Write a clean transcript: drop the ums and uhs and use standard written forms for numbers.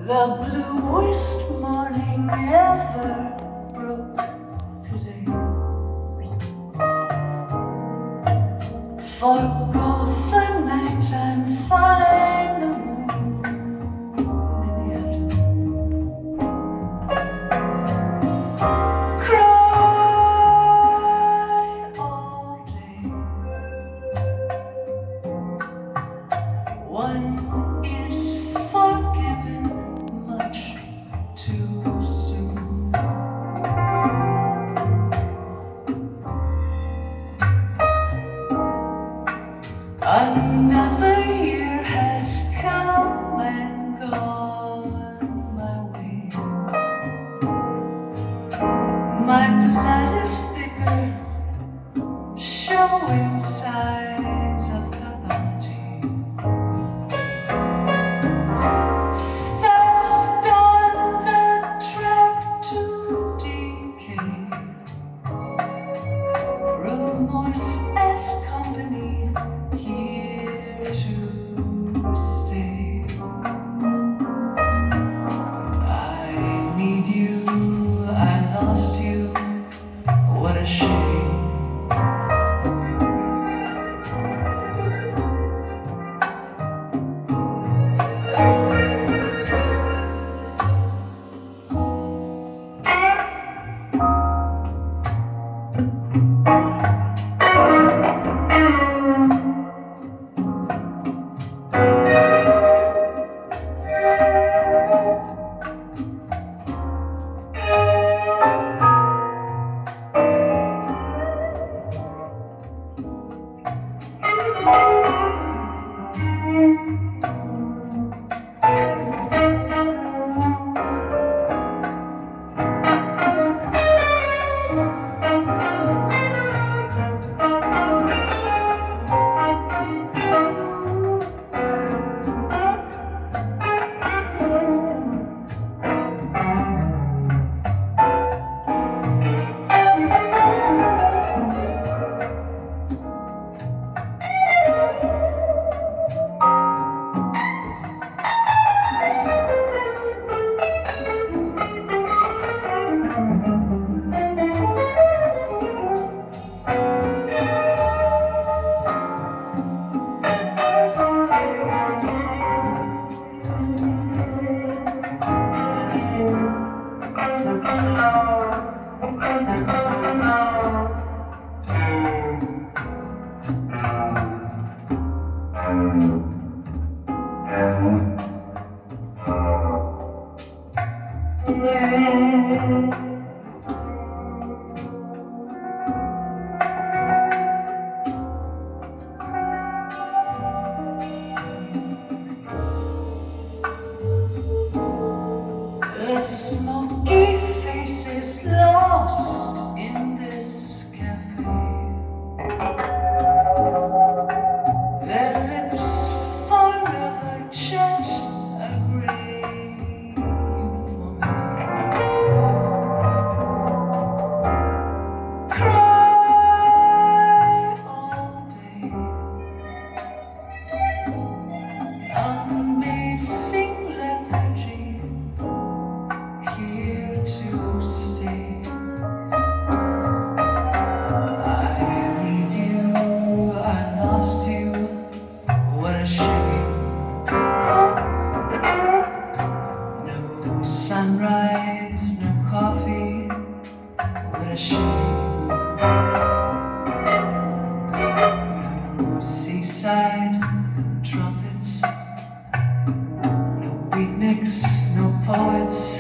The bluest morning ever broke today. Forgo the night and find the moon in the afternoon. Cry all day. One is forgiven much too soon. Another year has come and gone my way. My blood is thicker, showing signs of pathology. Fast on the track to decay. Remorse as company, here to stay. I need you, I lost you, what a shame. The smoky face is lost in this cafe. Their lips forever judged a gray uniform. Cry all day. Amazing lethargy, here to stay. I need you, I lost you, what a shame. No sunrise, no coffee, what a shame. No seaside, no trumpets, no beatniks, no poets.